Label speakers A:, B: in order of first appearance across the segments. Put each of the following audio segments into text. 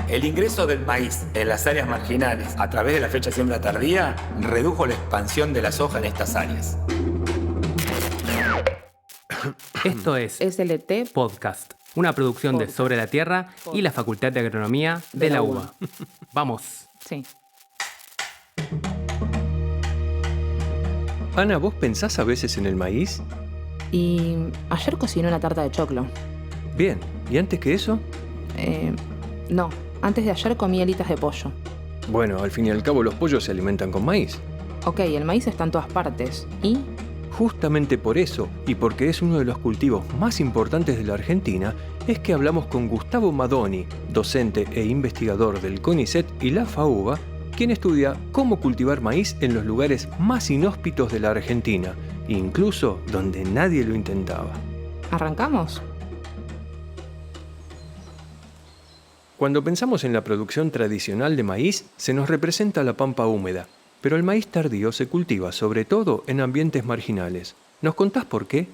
A: El ingreso del maíz en las áreas marginales a través de la fecha de siembra tardía redujo la expansión de la soja en estas áreas.
B: Esto es
C: SLT
B: Podcast, una producción de Sobre la Tierra y la Facultad de Agronomía de la UBA. Vamos.
C: Sí.
D: Ana, ¿vos pensás a veces en el maíz?
C: Y ayer cociné una tarta de choclo.
D: Bien, ¿y antes que eso?
C: No, antes de ayer comí alitas de pollo.
D: Bueno, al fin y al cabo los pollos se alimentan con maíz.
C: Ok, el maíz está en todas partes. ¿Y?
D: Justamente por eso, y porque es uno de los cultivos más importantes de la Argentina, es que hablamos con Gustavo Madoni, docente e investigador del CONICET y la FAUBA, quien estudia cómo cultivar maíz en los lugares más inhóspitos de la Argentina, incluso donde nadie lo intentaba.
C: ¿Arrancamos?
D: Cuando pensamos en la producción tradicional de maíz, se nos representa la pampa húmeda, pero el maíz tardío se cultiva sobre todo en ambientes marginales. ¿Nos contás por qué?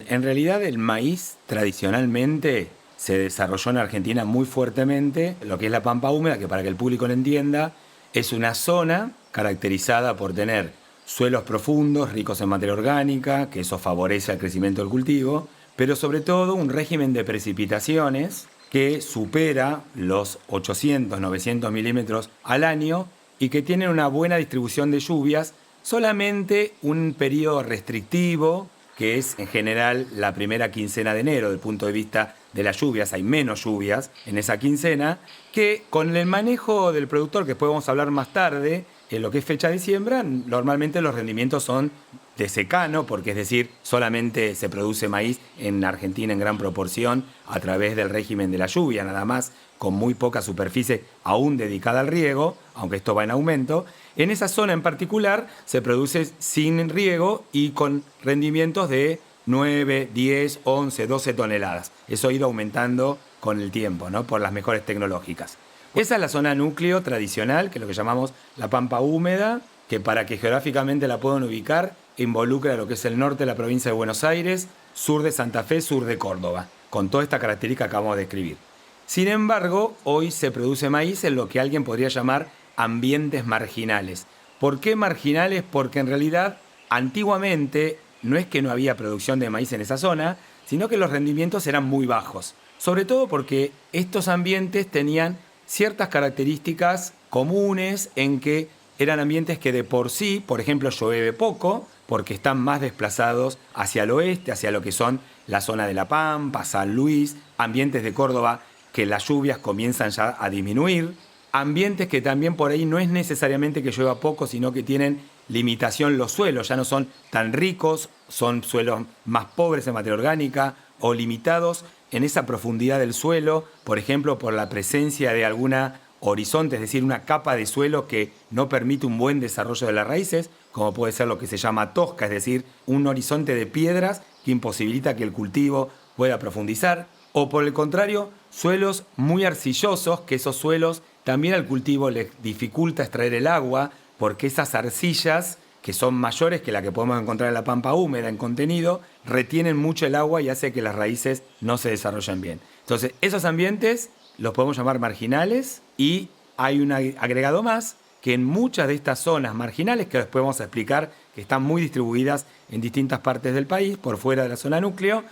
A: En realidad el maíz tradicionalmente se desarrolló en Argentina muy fuertemente, lo que es la pampa húmeda, que para que el público lo entienda, es una zona caracterizada por tener suelos profundos, ricos en materia orgánica, que eso favorece el crecimiento del cultivo, pero sobre todo un régimen de precipitaciones que supera los 800, 900 milímetros al año y que tienen una buena distribución de lluvias, solamente un periodo restrictivo, que es en general la primera quincena de enero, desde el punto de vista de las lluvias, hay menos lluvias en esa quincena, que con el manejo del productor, que después vamos a hablar más tarde, en lo que es fecha de siembra, normalmente los rendimientos son de secano, porque es decir, solamente se produce maíz en Argentina en gran proporción a través del régimen de la lluvia, nada más, con muy poca superficie aún dedicada al riego, aunque esto va en aumento. En esa zona en particular se produce sin riego y con rendimientos de 9, 10, 11, 12 toneladas. Eso ha ido aumentando con el tiempo, ¿no? Por las mejores tecnológicas. Esa es la zona núcleo tradicional, que es lo que llamamos la pampa húmeda, que para que geográficamente la puedan ubicar, involucra lo que es el norte de la provincia de Buenos Aires, sur de Santa Fe, sur de Córdoba, con toda esta característica que acabamos de describir. Sin embargo, hoy se produce maíz en lo que alguien podría llamar ambientes marginales. ¿Por qué marginales? Porque en realidad, antiguamente, no es que no había producción de maíz en esa zona, sino que los rendimientos eran muy bajos. Sobre todo porque estos ambientes tenían ciertas características comunes en que eran ambientes que de por sí, por ejemplo, llueve poco, porque están más desplazados hacia el oeste, hacia lo que son la zona de La Pampa, San Luis, ambientes de Córdoba que las lluvias comienzan ya a disminuir, ambientes que también por ahí no es necesariamente que llueva poco, sino que tienen limitación los suelos, ya no son tan ricos, son suelos más pobres en materia orgánica o limitados en esa profundidad del suelo, por ejemplo, por la presencia de alguna horizonte, es decir, una capa de suelo que no permite un buen desarrollo de las raíces, como puede ser lo que se llama tosca, es decir, un horizonte de piedras que imposibilita que el cultivo pueda profundizar, o por el contrario, suelos muy arcillosos, que esos suelos también al cultivo les dificulta extraer el agua, porque esas arcillas, que son mayores que la que podemos encontrar en la pampa húmeda en contenido, retienen mucho el agua y hace que las raíces no se desarrollen bien. Entonces, esos ambientes los podemos llamar marginales y hay un agregado más, que en muchas de estas zonas marginales, que después vamos a explicar, que están muy distribuidas en distintas partes del país, por fuera de la zona núcleo,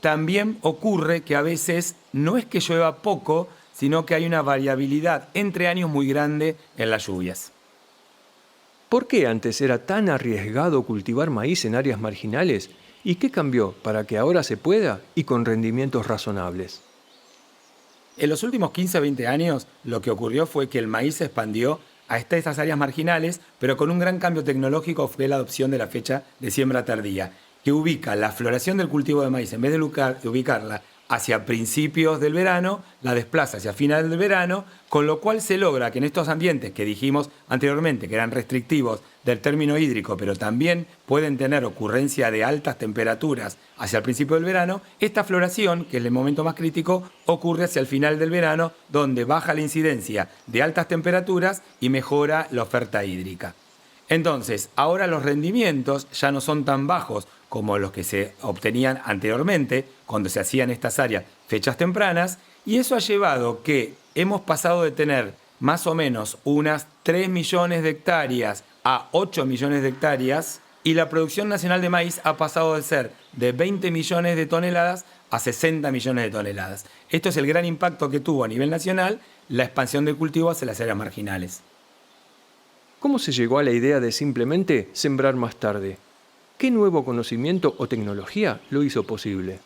A: también ocurre que a veces no es que llueva poco, sino que hay una variabilidad entre años muy grande en las lluvias.
D: ¿Por qué antes era tan arriesgado cultivar maíz en áreas marginales? ¿Y qué cambió para que ahora se pueda y con rendimientos razonables?
A: En los últimos 15 o 20 años lo que ocurrió fue que el maíz se expandió hasta esas áreas marginales, pero con un gran cambio tecnológico fue la adopción de la fecha de siembra tardía, que ubica la floración del cultivo de maíz, en vez de ubicarla hacia principios del verano, la desplaza hacia finales del verano, con lo cual se logra que en estos ambientes que dijimos anteriormente que eran restrictivos del término hídrico, pero también pueden tener ocurrencia de altas temperaturas hacia el principio del verano, esta floración, que es el momento más crítico, ocurre hacia el final del verano, donde baja la incidencia de altas temperaturas y mejora la oferta hídrica. Entonces, ahora los rendimientos ya no son tan bajos como los que se obtenían anteriormente, cuando se hacían estas áreas fechas tempranas, y eso ha llevado que hemos pasado de tener más o menos unas 3 millones de hectáreas a 8 millones de hectáreas, y la producción nacional de maíz ha pasado de ser de 20 millones de toneladas a 60 millones de toneladas. Esto es el gran impacto que tuvo a nivel nacional la expansión del cultivo hacia las áreas marginales.
D: ¿Cómo se llegó a la idea de simplemente sembrar más tarde? ¿Qué nuevo conocimiento o tecnología lo hizo posible?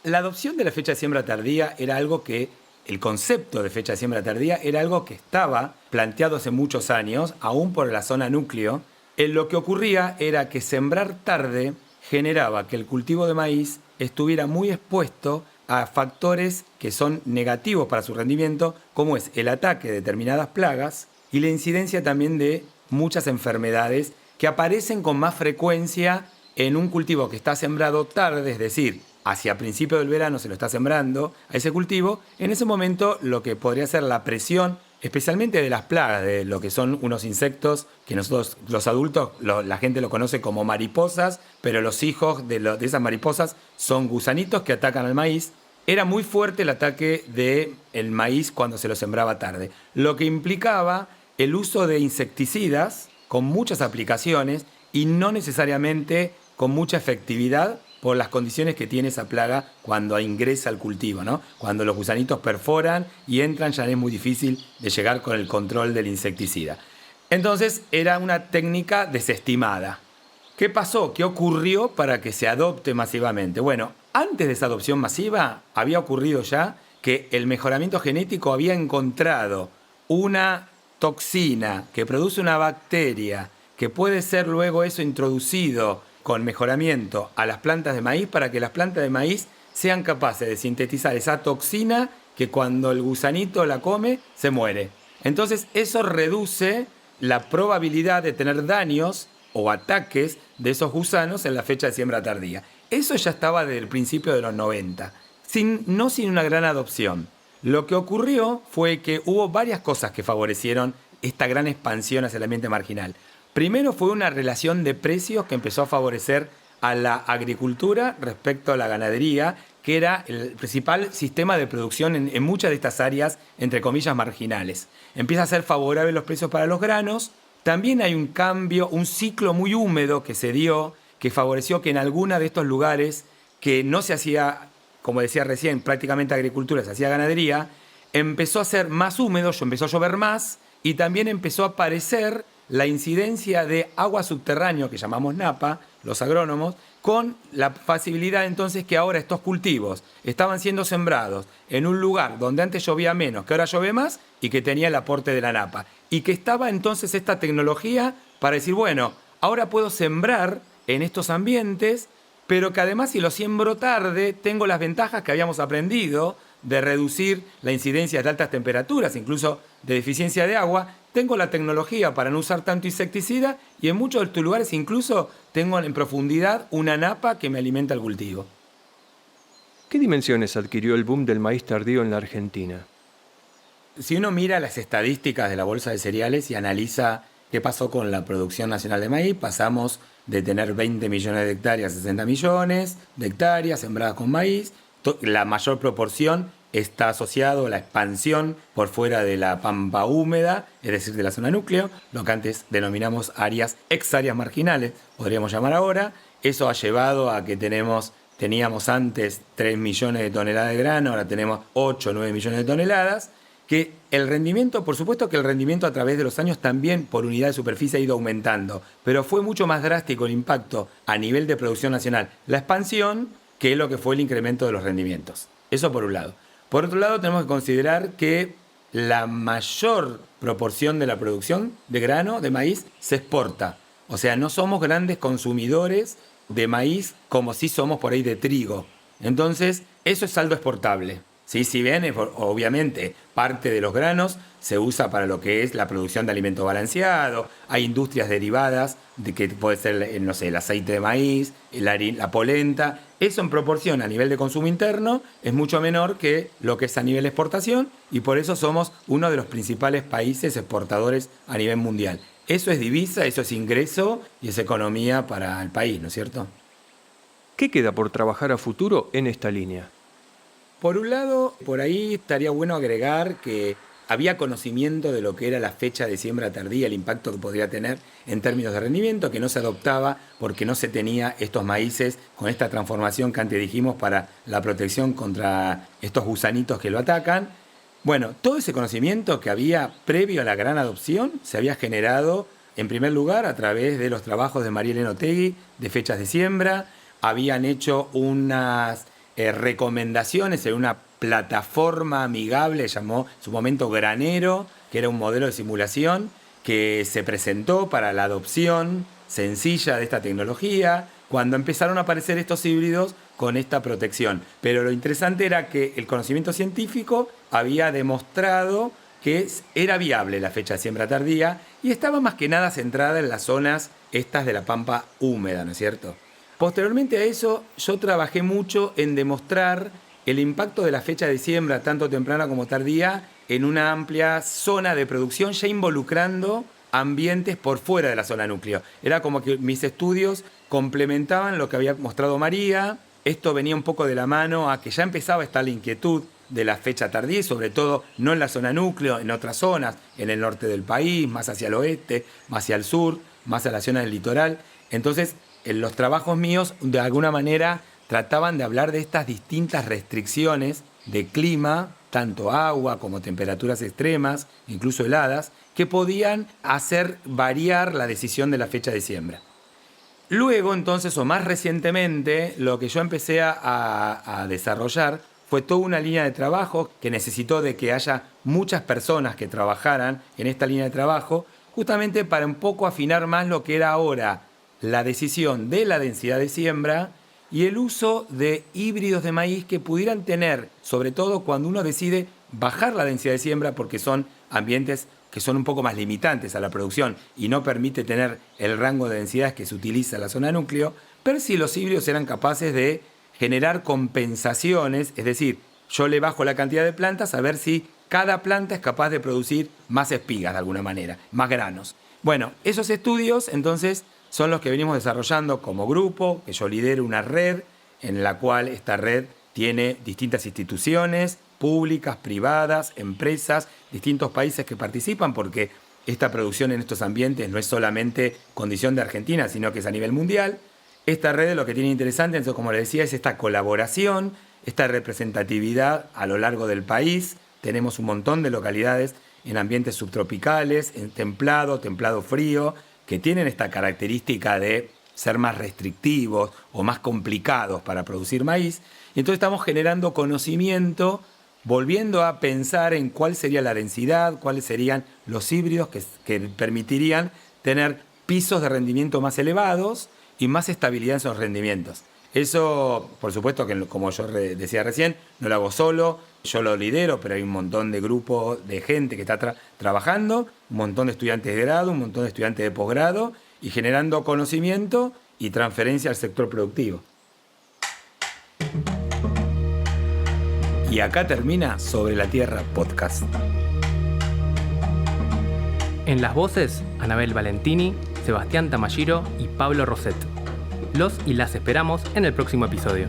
A: La adopción de la fecha de siembra tardía era algo que, el concepto de fecha de siembra tardía era algo que estaba planteado hace muchos años, aún por la zona núcleo. Lo que ocurría era que sembrar tarde generaba que el cultivo de maíz estuviera muy expuesto a factores que son negativos para su rendimiento, como es el ataque de determinadas plagas y la incidencia también de muchas enfermedades que aparecen con más frecuencia en un cultivo que está sembrado tarde, es decir, hacia principio del verano se lo está sembrando a ese cultivo. En ese momento lo que podría ser la presión, especialmente de las plagas, de lo que son unos insectos que nosotros los adultos, la gente lo conoce como mariposas, pero los hijos de esas mariposas son gusanitos que atacan al maíz. Era muy fuerte el ataque del maíz cuando se lo sembraba tarde, lo que implicaba el uso de insecticidas con muchas aplicaciones y no necesariamente con mucha efectividad por las condiciones que tiene esa plaga cuando ingresa al cultivo, ¿no? Cuando los gusanitos perforan y entran, ya es muy difícil de llegar con el control del insecticida. Entonces era una técnica desestimada. ¿Qué pasó? ¿Qué ocurrió para que se adopte masivamente? Bueno, antes de esa adopción masiva había ocurrido ya que el mejoramiento genético había encontrado una toxina que produce una bacteria que puede ser luego eso introducido con mejoramiento a las plantas de maíz para que las plantas de maíz sean capaces de sintetizar esa toxina que cuando el gusanito la come se muere. Entonces eso reduce la probabilidad de tener daños o ataques de esos gusanos en la fecha de siembra tardía. Eso ya estaba desde el principio de los 90, no sin una gran adopción. Lo que ocurrió fue que hubo varias cosas que favorecieron esta gran expansión hacia el ambiente marginal. Primero fue una relación de precios que empezó a favorecer a la agricultura respecto a la ganadería, que era el principal sistema de producción en muchas de estas áreas, entre comillas, marginales. Empieza a ser favorable los precios para los granos. También hay un cambio, un ciclo muy húmedo que se dio, que favoreció que en algunos de estos lugares que no se hacía, como decía recién, prácticamente agricultura, se hacía ganadería, empezó a ser más húmedo, empezó a llover más y también empezó a aparecer la incidencia de agua subterránea, que llamamos napa, los agrónomos, con la facilidad entonces que ahora estos cultivos estaban siendo sembrados en un lugar donde antes llovía menos, que ahora llueve más y que tenía el aporte de la napa. Y que estaba entonces esta tecnología para decir, bueno, ahora puedo sembrar en estos ambientes, pero que además si lo siembro tarde tengo las ventajas que habíamos aprendido de reducir la incidencia de altas temperaturas, incluso de deficiencia de agua. Tengo la tecnología para no usar tanto insecticida y en muchos de estos lugares incluso tengo en profundidad una napa que me alimenta el cultivo.
D: ¿Qué dimensiones adquirió el boom del maíz tardío en la Argentina?
A: Si uno mira las estadísticas de la Bolsa de Cereales y analiza qué pasó con la producción nacional de maíz, pasamos de tener 20 millones de hectáreas a 60 millones de hectáreas sembradas con maíz. La mayor proporción está asociado a la expansión por fuera de la pampa húmeda, es decir, de la zona núcleo, lo que antes denominamos áreas, ex-áreas marginales, podríamos llamar ahora. Eso ha llevado a que teníamos antes 3 millones de toneladas de grano, ahora tenemos 8 o 9 millones de toneladas, que el rendimiento, por supuesto que el rendimiento a través de los años también por unidad de superficie ha ido aumentando, pero fue mucho más drástico el impacto a nivel de producción nacional, la expansión, que lo que fue el incremento de los rendimientos. Eso por un lado. Por otro lado, tenemos que considerar que la mayor proporción de la producción de grano, de maíz, se exporta. O sea, no somos grandes consumidores de maíz como sí somos por ahí de trigo. Entonces, eso es saldo exportable. ¿Sí? Si bien, obviamente, parte de los granos se usa para lo que es la producción de alimento balanceado, hay industrias derivadas, de que puede ser, no sé, el aceite de maíz, la polenta. Eso en proporción a nivel de consumo interno es mucho menor que lo que es a nivel de exportación y por eso somos uno de los principales países exportadores a nivel mundial. Eso es divisa, eso es ingreso y es economía para el país, ¿no es cierto?
D: ¿Qué queda por trabajar a futuro en esta línea?
A: Por un lado, por ahí estaría bueno agregar que había conocimiento de lo que era la fecha de siembra tardía, el impacto que podría tener en términos de rendimiento, que no se adoptaba porque no se tenía estos maíces con esta transformación que antes dijimos para la protección contra estos gusanitos que lo atacan. Bueno, todo ese conocimiento que había previo a la gran adopción se había generado, en primer lugar, a través de los trabajos de María Elena Otegui de fechas de siembra. Habían hecho unas recomendaciones en una plataforma amigable, llamó en su momento Granero, que era un modelo de simulación que se presentó para la adopción sencilla de esta tecnología, cuando empezaron a aparecer estos híbridos con esta protección. Pero lo interesante era que el conocimiento científico había demostrado que era viable la fecha de siembra tardía y estaba más que nada centrada en las zonas estas de la pampa húmeda, ¿no es cierto? Posteriormente a eso, yo trabajé mucho en demostrar el impacto de la fecha de siembra, tanto temprana como tardía, en una amplia zona de producción, ya involucrando ambientes por fuera de la zona núcleo. Era como que mis estudios complementaban lo que había mostrado María. Esto venía un poco de la mano a que ya empezaba a estar la inquietud de la fecha tardía, y sobre todo no en la zona núcleo, en otras zonas, en el norte del país, más hacia el oeste, más hacia el sur, más a la zona del litoral. Entonces, en los trabajos míos, de alguna manera, trataban de hablar de estas distintas restricciones de clima, tanto agua como temperaturas extremas, incluso heladas, que podían hacer variar la decisión de la fecha de siembra. Luego, entonces, o más recientemente, lo que yo empecé a desarrollar fue toda una línea de trabajo que necesitó de que haya muchas personas que trabajaran en esta línea de trabajo, justamente para un poco afinar más lo que era ahora la decisión de la densidad de siembra y el uso de híbridos de maíz que pudieran tener, sobre todo cuando uno decide bajar la densidad de siembra porque son ambientes que son un poco más limitantes a la producción y no permite tener el rango de densidades que se utiliza en la zona núcleo, pero si los híbridos eran capaces de generar compensaciones, es decir, yo le bajo la cantidad de plantas a ver si cada planta es capaz de producir más espigas de alguna manera, más granos. Bueno, esos estudios entonces son los que venimos desarrollando como grupo, que yo lidero una red en la cual esta red tiene distintas instituciones públicas, privadas, empresas, distintos países que participan, porque esta producción en estos ambientes no es solamente condición de Argentina, sino que es a nivel mundial. Esta red lo que tiene interesante, entonces, como les decía, es esta colaboración, esta representatividad a lo largo del país. Tenemos un montón de localidades en ambientes subtropicales, en templado frío, que tienen esta característica de ser más restrictivos o más complicados para producir maíz. Y entonces estamos generando conocimiento, volviendo a pensar en cuál sería la densidad, cuáles serían los híbridos que permitirían tener pisos de rendimiento más elevados y más estabilidad en esos rendimientos. Eso, por supuesto, que como yo decía recién, no lo hago solo, yo lo lidero, pero hay un montón de grupos de gente que está trabajando, un montón de estudiantes de grado, un montón de estudiantes de posgrado, y generando conocimiento y transferencia al sector productivo. Y acá termina Sobre la Tierra Podcast.
B: En las voces, Anabel Valentini, Sebastián Tamashiro y Pablo Roset. Los y las esperamos en el próximo episodio.